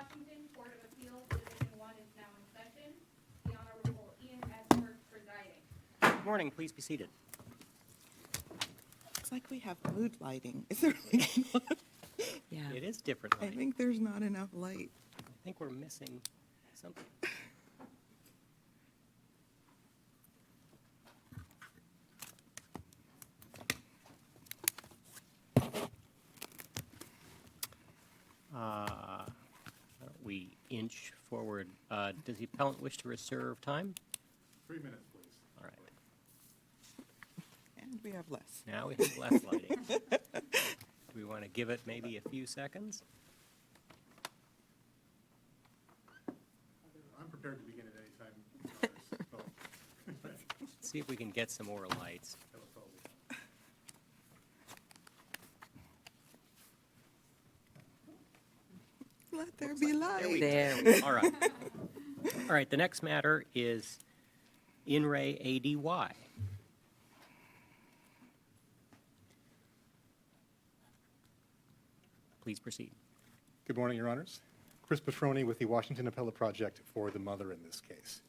Washington Court of Appeals Division 1 is now in session. The Honorable Ian Edwards presiding. Good morning. Please be seated. It's like we have mood lighting. Is there like Yeah. It is different I lighting. think there's not enough light. I think we're missing something. Why don't we inch forward? Does the appellant wish to reserve time? 3 minutes, please. All right. And we have less. Now we have less lighting. Do we want to give it maybe a few seconds? I'm prepared to begin at any time. Let's see if we can get some more lights. Let there be light. There we go. There. All right. All right, the next matter is in re ADY. Please proceed. Good morning, Your Honors. Chris Petroni with the Washington Appellate Project for the mother in this case.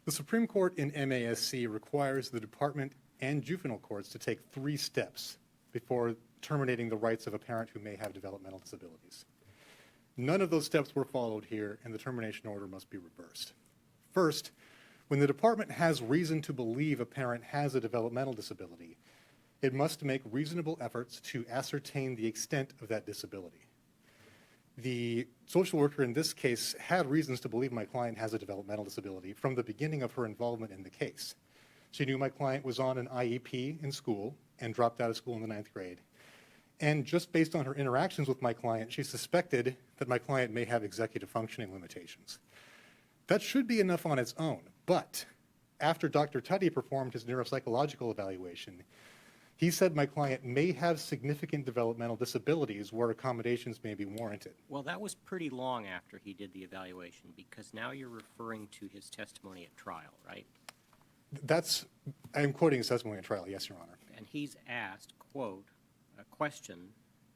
The Supreme Court in MASC requires the Department and juvenile courts to take 3 steps before terminating the rights of a parent who may have developmental disabilities. None of those steps were followed here, and the termination order must be reversed. First, when the department has reason to believe a parent has a developmental disability, it must make reasonable efforts to ascertain the extent of that disability. The social worker in this case had reasons to believe my client has a developmental disability from the beginning of her involvement in the case. She knew my client was on an IEP in school and dropped out of school in the 9th grade. And just based on her interactions with my client, she suspected that my client may have executive functioning limitations. That should be enough on its own, but after Dr. Tuddy performed his neuropsychological evaluation, he said my client may have significant developmental disabilities where accommodations may be warranted. Well, that was pretty long after he did the evaluation, because now you're referring to his testimony at trial, right? I'm quoting his testimony at trial, yes, Your Honor. And he's asked, quote, a question,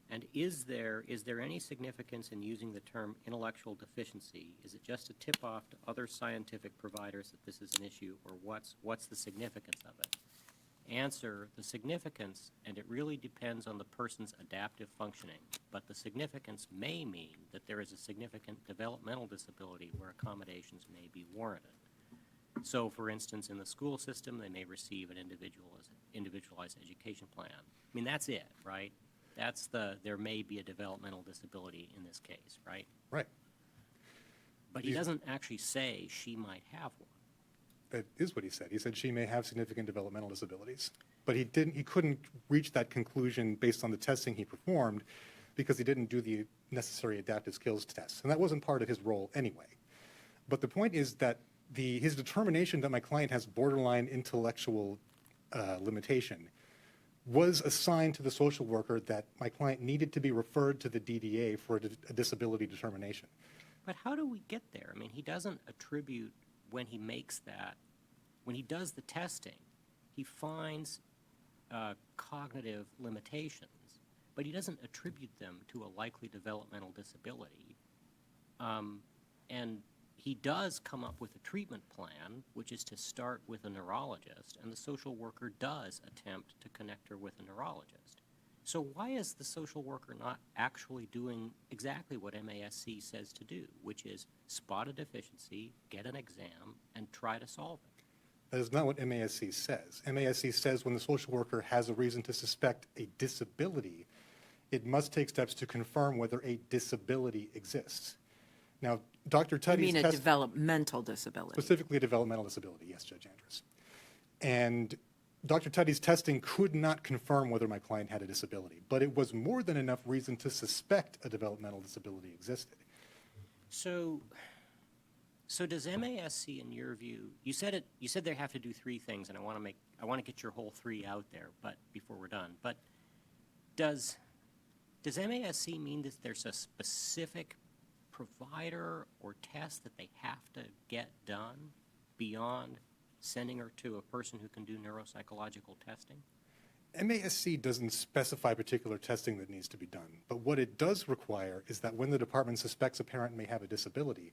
and is there any significance in using the term intellectual deficiency? Is it just a tip-off to other scientific providers that this is an issue, or what's the significance of it? Answer, the significance, and it really depends on the person's adaptive functioning, but the significance may mean that there is a significant developmental disability where accommodations may be warranted. So, for instance, in the school system, they may receive an individualized education plan. I mean, that's it, right? There may be a developmental disability in this case, right? Right. But he doesn't actually say she might have one. That is what he said. He said she may have significant developmental disabilities. But he couldn't reach that conclusion based on the testing he performed because he didn't do the necessary adaptive skills tests. And that wasn't part of his role anyway. But the point is that his determination that my client has borderline intellectual limitation was assigned to the social worker that my client needed to be referred to the DDA for a disability determination. But how do we get there? I mean, he doesn't attribute when he makes that, when he does the testing, he finds cognitive limitations, but he doesn't attribute them to a likely developmental disability. And he does come up with a treatment plan, which is to start with a neurologist, and the social worker does attempt to connect her with a neurologist. So why is the social worker not actually doing exactly what MASC says to do, which is spot a deficiency, get an exam, and try to solve it? That is not what MASC says. MASC says when the social worker has a reason to suspect a disability, it must take steps to confirm whether a disability exists. Now, Dr. You Tuddy's mean a developmental disability? specifically a developmental disability, yes, Judge Andrews. And Dr. Tuddy's testing could not confirm whether my client had a disability, but it was more than enough reason to suspect a developmental disability existed. So does MASC, in your view, you said they have to do 3 things, and I want to get your whole 3 out there, but before we're done. But does MASC mean that there's a specific provider or test that they have to get done beyond sending her to a person who can do neuropsychological testing? MASC doesn't specify particular testing that needs to be done, but what it does require is that when the department suspects a parent may have a disability,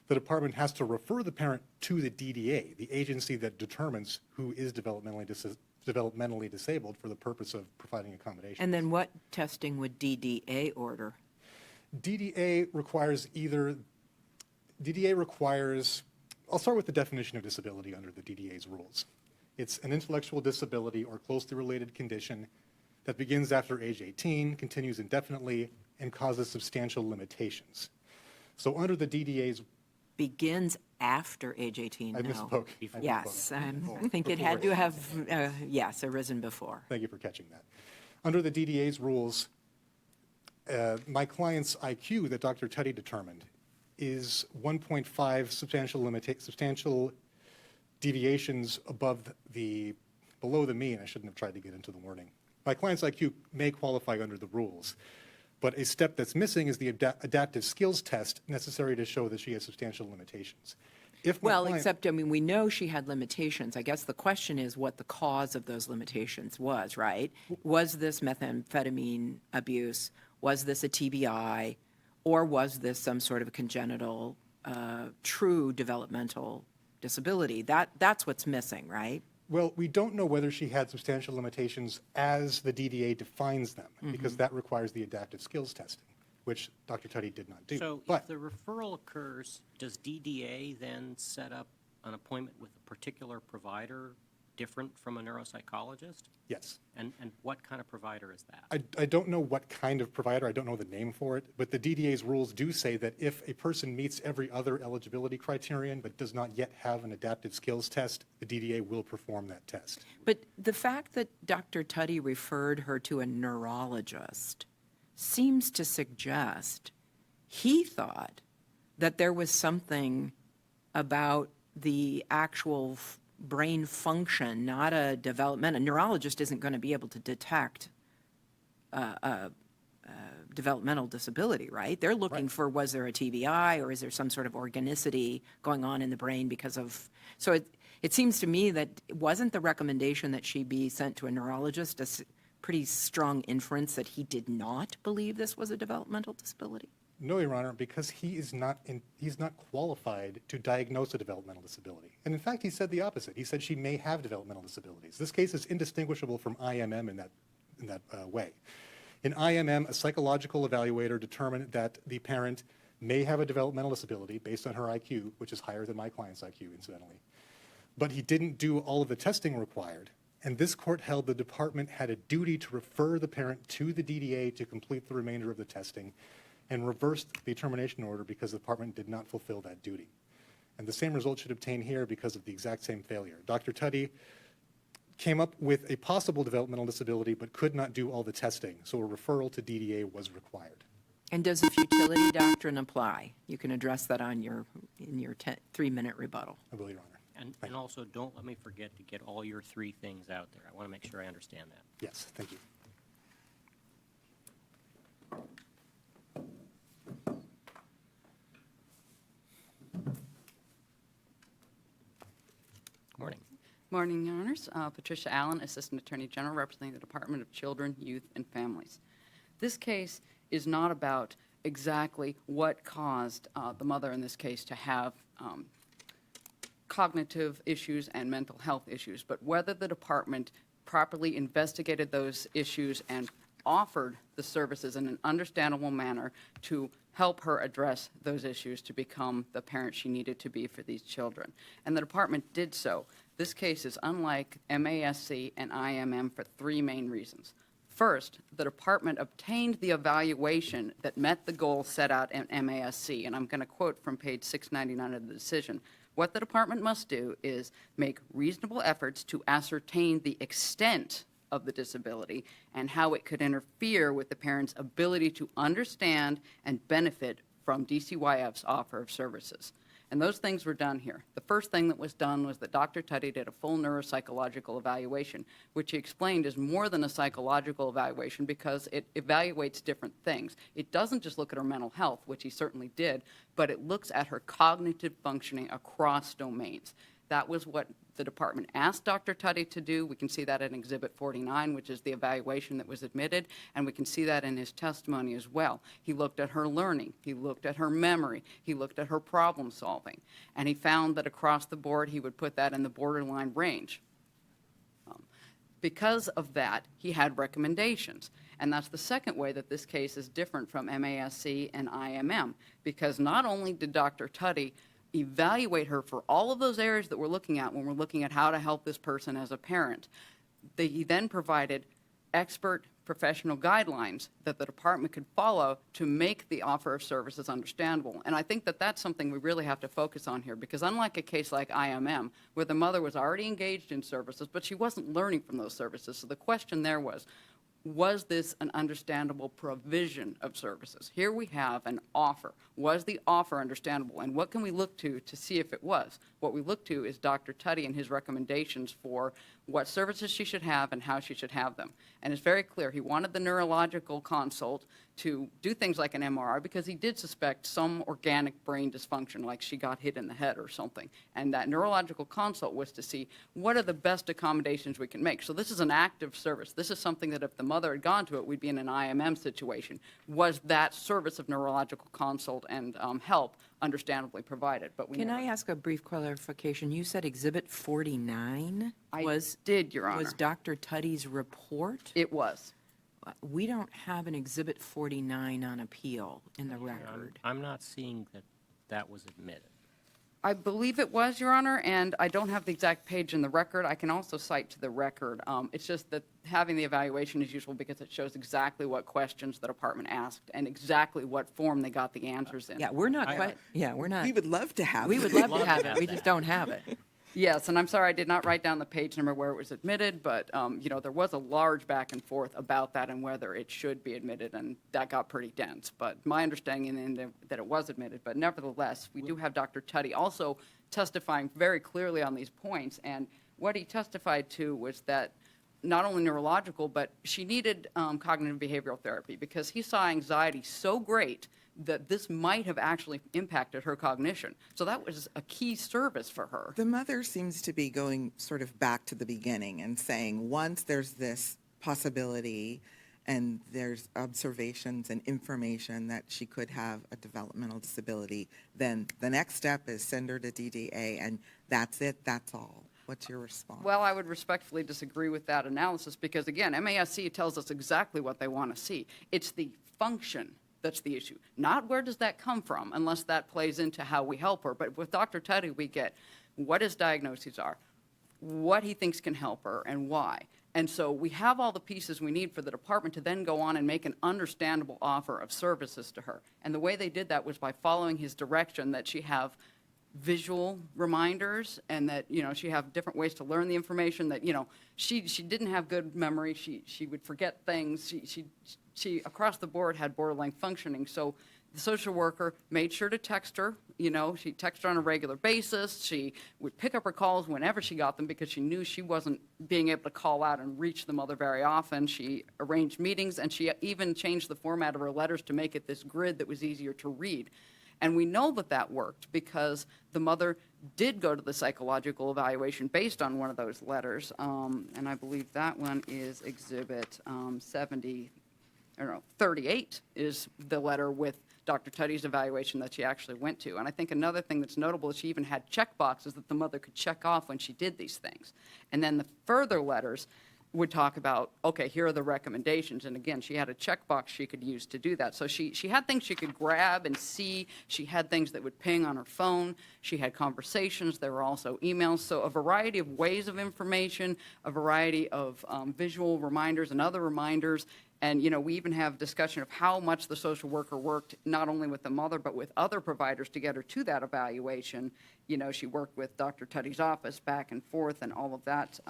the department has to refer the parent to the DDA, the agency that determines who is developmentally disabled for the purpose of providing accommodation. And then what testing would DDA order? DDA requires I'll start with the definition of disability under the DDA's rules. It's an intellectual disability or closely related condition that begins after age 18, continues indefinitely, and causes substantial limitations. So under the DDA's... Begins after age 18, I no. misspoke. Yes, I think it had to have, yes, arisen before. Thank you for catching that. Under the DDA's rules, my client's IQ that Dr. Tutty determined is 1.5 substantial deviations below the mean. I shouldn't have tried to get into the wording. My client's IQ may qualify under the rules, but a step that's missing is the adaptive skills test necessary to show that she has substantial limitations. Except, I mean, we know she had limitations. I guess the question is what the cause of those limitations was, right? Was this methamphetamine abuse? Was this a TBI? Or was this some sort of a congenital, true developmental disability? That's what's missing, right? Well, we don't know whether she had substantial limitations as the DDA defines them, because that requires the adaptive skills testing, which Dr. Tutty did not do. So if the referral occurs, does DDA then set up an appointment with a particular provider different from a neuropsychologist? Yes. And what kind of provider is that? I don't know what kind of provider, I don't know the name for it, but the DDA's rules do say that if a person meets every other eligibility criterion but does not yet have an adaptive skills test, the DDA will perform that test. But the fact that Dr. Tutty referred her to a neurologist seems to suggest he thought that there was something about the actual brain function, not a development. A neurologist isn't going to be able to detect developmental disability, right? They're looking for, was there a TBI or is there some sort of organicity going on in the brain because of, so it seems to me that wasn't the recommendation that she be sent to a neurologist a pretty strong inference that he did not believe this was a developmental disability? No, Your Honor, because he's not qualified to diagnose a developmental disability. And in fact, he said the opposite. He said she may have developmental disabilities. This case is indistinguishable from IMM in that way. In IMM, a psychological evaluator determined that the parent may have a developmental disability based on her IQ, which is higher than my client's IQ, incidentally. But he didn't do all of the testing required. And this court held the department had a duty to refer the parent to the DDA to complete the remainder of the testing, and reversed the termination order because the department did not fulfill that duty. And the same result should obtain here because of the exact same failure. Dr. Tutty came up with a possible developmental disability but could not do all the testing, so a referral to DDA was required. And does the futility doctrine apply? You can address that in your 3-minute rebuttal. I will, Your Honor. And also, don't let me forget to get all your 3 things out there. I want to make sure I understand that. Yes, thank you. Morning. Morning, Your Honors. Patricia Allen, Assistant Attorney General, representing the Department of Children, Youth, and Families. This case is not about exactly what caused the mother in this case to have cognitive issues and mental health issues, but whether the department properly investigated those issues and offered the services in an understandable manner to help her address those issues to become the parent she needed to be for these children. And the department did so. This case is unlike MASC and IMM for 3 main reasons. First, the department obtained the evaluation that met the goal set out in MASC, and I'm going to quote from page 699 of the decision. What the department must do is make reasonable efforts to ascertain the extent of the disability and how it could interfere with the parent's ability to understand and benefit from DCYF's offer of services. And those things were done here. The first thing that was done was that Dr. Tutty did a full neuropsychological evaluation, which he explained is more than a psychological evaluation because it evaluates different things. It doesn't just look at her mental health, which he certainly did, but it looks at her cognitive functioning across domains. That was what the department asked Dr. Tutty to do. We can see that in Exhibit 49, which is the evaluation that was admitted, and we can see that in his testimony as well. He looked at her learning, he looked at her memory, he looked at her problem solving, and he found that across the board he would put that in the borderline range. Because of that, he had recommendations. And that's the second way that this case is different from MASC and IMM, because not only did Dr. Tutty evaluate her for all of those areas that we're looking at when we're looking at how to help this person as a parent, he then provided expert professional guidelines that the department could follow to make the offer of services understandable. And I think that that's something we really have to focus on here, because unlike a case like IMM, where the mother was already engaged in services, but she wasn't learning from those services, so the question there was this an understandable provision of services? Here we have an offer. Was the offer understandable? And what can we look to see if it was? What we look to is Dr. Tutty and his recommendations for what services she should have and how she should have them. And it's very clear. He wanted the neurological consult to do things like an MRI because he did suspect some organic brain dysfunction, like she got hit in the head or something. And that neurological consult was to see what are the best accommodations we can make. So this is an active service. This is something that if the mother had gone to it, we'd be in an IMM situation. Was that service of neurological consult and help understandably provided? But Can I ask a brief clarification? You said Exhibit 49 I did, Your Honor. was Dr. Tutty's report? It was. We don't have an Exhibit 49 on appeal in the record. I'm not seeing that that was admitted. I believe it was, Your Honor, and I don't have the exact page in the record. I can also cite to the record. It's just that having the evaluation is useful because it shows exactly what questions the department asked and exactly what form they got the answers in. Yeah, we're not we're not. We would love to have. We it. would love Love to to have it. have We that. just don't have it. Yes, and I'm sorry I did not write down the page number where it was admitted, but, there was a large back and forth about that and whether it should be admitted, and that got pretty dense. But my understanding is that it was admitted, but nevertheless, we do have Dr. Tutty also testifying very clearly on these points, and what he testified to was that not only neurological, but she needed cognitive behavioral therapy because he saw anxiety so great that this might have actually impacted her cognition. So that was a key service for her. The mother seems to be going sort of back to the beginning and saying, once there's this possibility and there's observations and information that she could have a developmental disability, then the next step is send her to DDA, and that's it, that's all. What's your response? Well, I would respectfully disagree with that analysis because, again, MASC tells us exactly what they want to see. It's the function that's the issue, not where does that come from, unless that plays into how we help her. But with Dr. Tutty, we get what his diagnoses are, what he thinks can help her, and why. And so we have all the pieces we need for the department to then go on and make an understandable offer of services to her. And the way they did that was by following his direction that she have visual reminders and that, she have different ways to learn the information, that, she didn't have good memory. She would forget things. She across the board had borderline functioning. So the social worker made sure to text her. She texted her on a regular basis. She would pick up her calls whenever she got them because she knew she wasn't being able to call out and reach the mother very often. She arranged meetings, and she even changed the format of her letters to make it this grid that was easier to read. And we know that that worked because the mother did go to the psychological evaluation based on one of those letters. And I believe that one is Exhibit 38 is the letter with Dr. Tutty's evaluation that she actually went to. And I think another thing that's notable is she even had check boxes that the mother could check off when she did these things. And then the further letters would talk about, okay, here are the recommendations. And again, she had a checkbox she could use to do that. So she had things she could grab and see. She had things that would ping on her phone. She had conversations. There were also emails. So a variety of ways of information, a variety of visual reminders and other reminders. And, we even have discussion of how much the social worker worked, not only with the mother, but with other providers to get her to that evaluation. She worked with Dr. Tutty's office back and forth and all of that.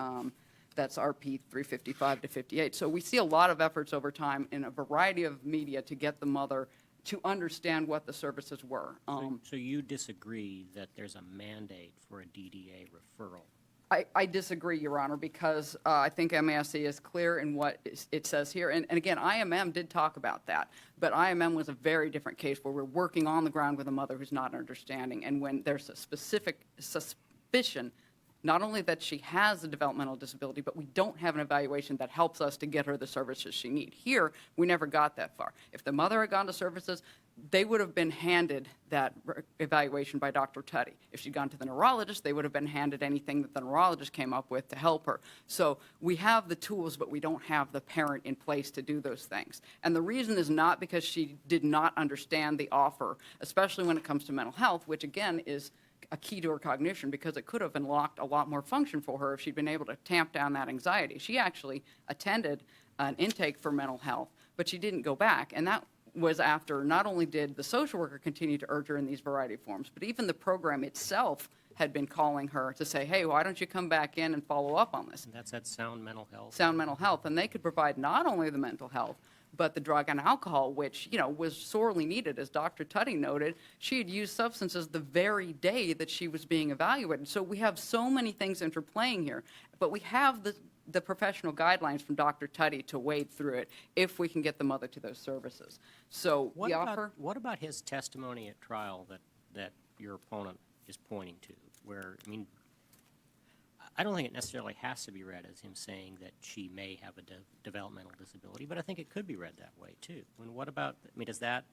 That's RP 355 to 58. So we see a lot of efforts over time in a variety of media to get the mother to understand what the services were. So you disagree that there's a mandate for a DDA referral? I disagree, Your Honor, because I think MASC is clear in what it says here. And again, IMM did talk about that, but IMM was a very different case where we're working on the ground with a mother who's not understanding. And when there's a specific suspicion not only that she has a developmental disability, but we don't have an evaluation that helps us to get her the services she needs. Here, we never got that far. If the mother had gone to services, they would have been handed that evaluation by Dr. Tutty. If she'd gone to the neurologist, they would have been handed anything that the neurologist came up with to help her. So we have the tools, but we don't have the parent in place to do those things. And the reason is not because she did not understand the offer, especially when it comes to mental health, which again is a key to her cognition, because it could have unlocked a lot more function for her if she'd been able to tamp down that anxiety. She actually attended an intake for mental health, but she didn't go back. And that was after not only did the social worker continue to urge her in these variety of forms, but even the program itself had been calling her to say, hey, why don't you come back in and follow up on this? And that's at Sound Mental Health. Sound Mental Health. And they could provide not only the mental health, but the drug and alcohol, which, was sorely needed. As Dr. Tutty noted, she had used substances the very day that she was being evaluated. So we have so many things interplaying here, but we have the professional guidelines from Dr. Tutty to wade through it if we can get the mother to those services. So What the about, offer. what about his testimony at trial that your opponent is pointing to, where, I don't think it necessarily has to be read as him saying that she may have a developmental disability, but I think it could be read that way, too. What about, does that...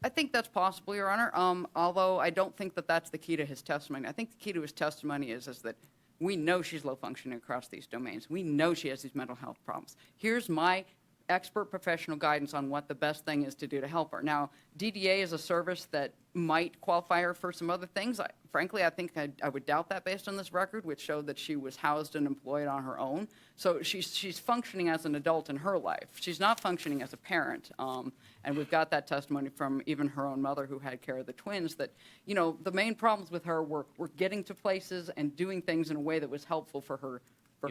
I think that's possible, Your Honor, although I don't think that that's the key to his testimony. I think the key to his testimony is that we know she's low functioning across these domains. We know she has these mental health problems. Here's my expert professional guidance on what the best thing is to do to help her. Now, DDA is a service that might qualify her for some other things. Frankly, I think I would doubt that based on this record, which showed that she was housed and employed on her own. So she's functioning as an adult in her life. She's not functioning as a parent. And we've got that testimony from even her own mother, who had care of the twins, that, the main problems with her were getting to places and doing things in a way that was helpful for her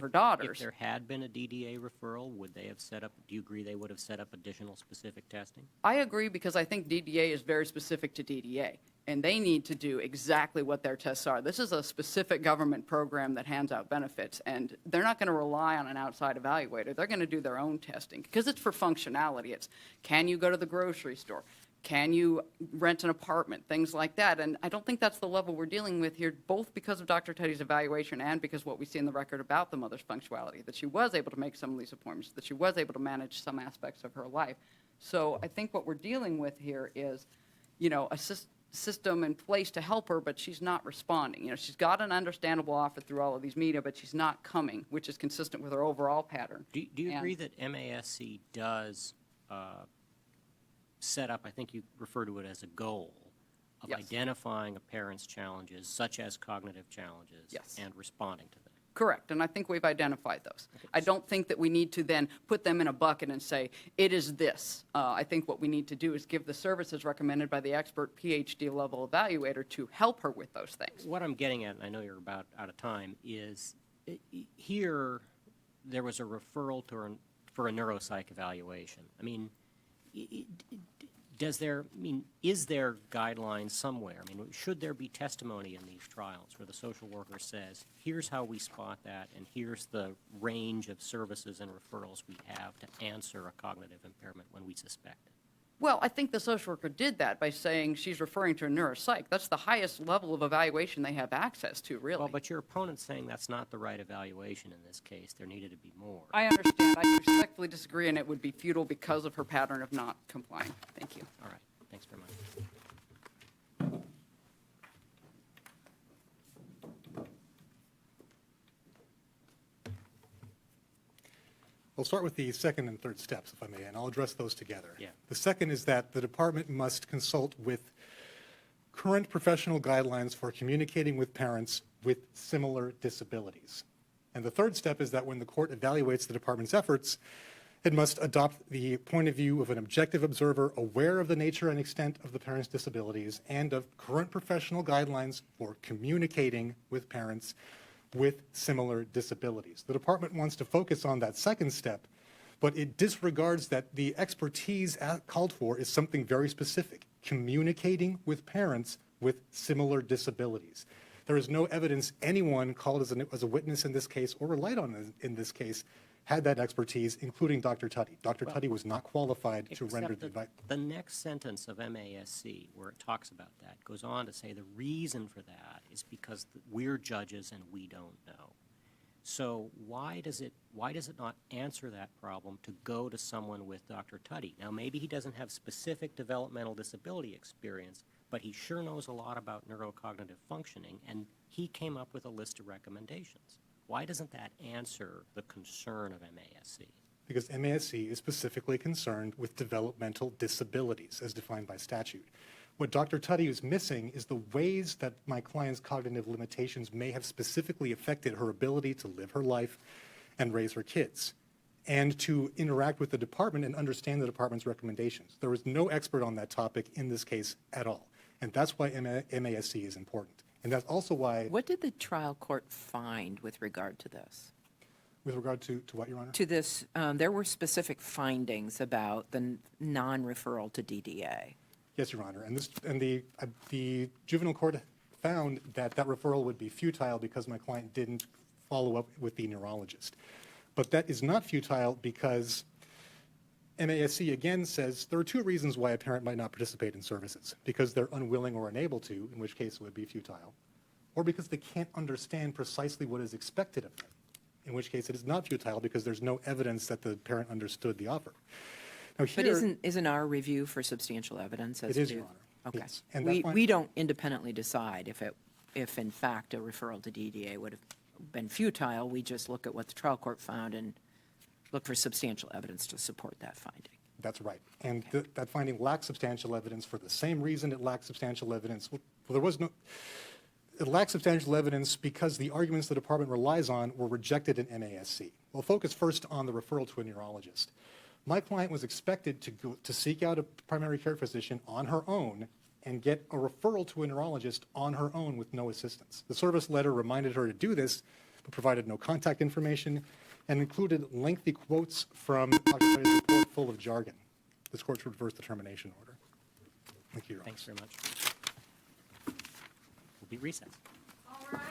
daughters. If there had been a DDA referral, would they have set up, do you agree they would have set up additional specific testing? I agree, because I think DDA is very specific to DDA, and they need to do exactly what their tests are. This is a specific government program that hands out benefits, and they're not going to rely on an outside evaluator. They're going to do their own testing, because it's for functionality. It's, can you go to the grocery store? Can you rent an apartment? Things like that. And I don't think that's the level we're dealing with here, both because of Dr. Tutty's evaluation and because what we see in the record about the mother's punctuality, that she was able to make some of these appointments, that she was able to manage some aspects of her life. So I think what we're dealing with here is, a system in place to help her, but she's not responding. She's got an understandable offer through all of these media, but she's not coming, which is consistent with her overall pattern. Do you agree that MASC does set up, I think you refer to it as a goal, of Yes. identifying a parent's challenges, such as cognitive challenges, Yes. and responding to them? Correct, and I think we've identified those. I don't think that we need to then put them in a bucket and say, it is this. I think what we need to do is give the services recommended by the expert PhD level evaluator to help her with those things. What I'm getting at, and I know you're about out of time, is here there was a referral for a neuropsych evaluation. Is there guidelines somewhere? Should there be testimony in these trials where the social worker says, here's how we spot that, and here's the range of services and referrals we have to answer a cognitive impairment when we suspect it? Well, I think the social worker did that by saying she's referring to a neuropsych. That's the highest level of evaluation they have access to, really. Well, but your opponent's saying that's not the right evaluation in this case. There needed to be more. I understand. I respectfully disagree, and it would be futile because of her pattern of not complying. Thank you. All right. Thanks very much. I'll start with the second and third steps, if I may, and I'll address those together. Yeah. The second is that the department must consult with current professional guidelines for communicating with parents with similar disabilities. And the third step is that when the court evaluates the department's efforts, it must adopt the point of view of an objective observer aware of the nature and extent of the parent's disabilities and of current professional guidelines for communicating with parents with similar disabilities. The department wants to focus on that second step, but it disregards that the expertise called for is something very specific, communicating with parents with similar disabilities. There is no evidence anyone called as a witness in this case or relied on in this case had that expertise, including Dr. Tutty. Dr. Tutty was not qualified to render Except the that the next sentence of MASC, where it talks about that, goes on to say the reason for that is because we're judges and we don't know. So why does it not answer that problem to go to someone with Dr. Tutty? Now, maybe he doesn't have specific developmental disability experience, but he sure knows a lot about neurocognitive functioning, and he came up with a list of recommendations. Why doesn't that answer the concern of MASC? because MASC is specifically concerned with developmental disabilities as defined by statute. What Dr. Tutty is missing is the ways that my client's cognitive limitations may have specifically affected her ability to live her life and raise her kids, and to interact with the department and understand the department's recommendations. There was no expert on that topic in this case at all, and that's why MASC is important. And that's also why... What did the trial court find with regard to this? With regard to what, Your Honor? To this, there were specific findings about the non-referral to DDA. Yes, Your Honor. And the juvenile court found that that referral would be futile because my client didn't follow up with the neurologist. But that is not futile because MASC again says there are two reasons why a parent might not participate in services: because they're unwilling or unable to, in which case it would be futile, or because they can't understand precisely what is expected of them, in which case it is not futile because there's no evidence that the parent understood the offer. Now here, But isn't our review for substantial evidence as It is, to- Your Honor. Okay. Yes. And that We don't independently decide if in fact a referral to DDA would have been futile. We just look at what the trial court found and look for substantial evidence to support that finding. That's right. And that finding lacks substantial evidence for the same reason it lacks substantial evidence. Well, it lacks substantial evidence because the arguments the department relies on were rejected in MASC. We'll focus first on the referral to a neurologist. My client was expected to seek out a primary care physician on her own and get a referral to a neurologist on her own with no assistance. The service letter reminded her to do this, but provided no contact information and included lengthy quotes from Dr. Tutty's report full of jargon. This court should reverse the termination order. Thank you, Your Honor. Thanks very much. We'll be recessed. All rise.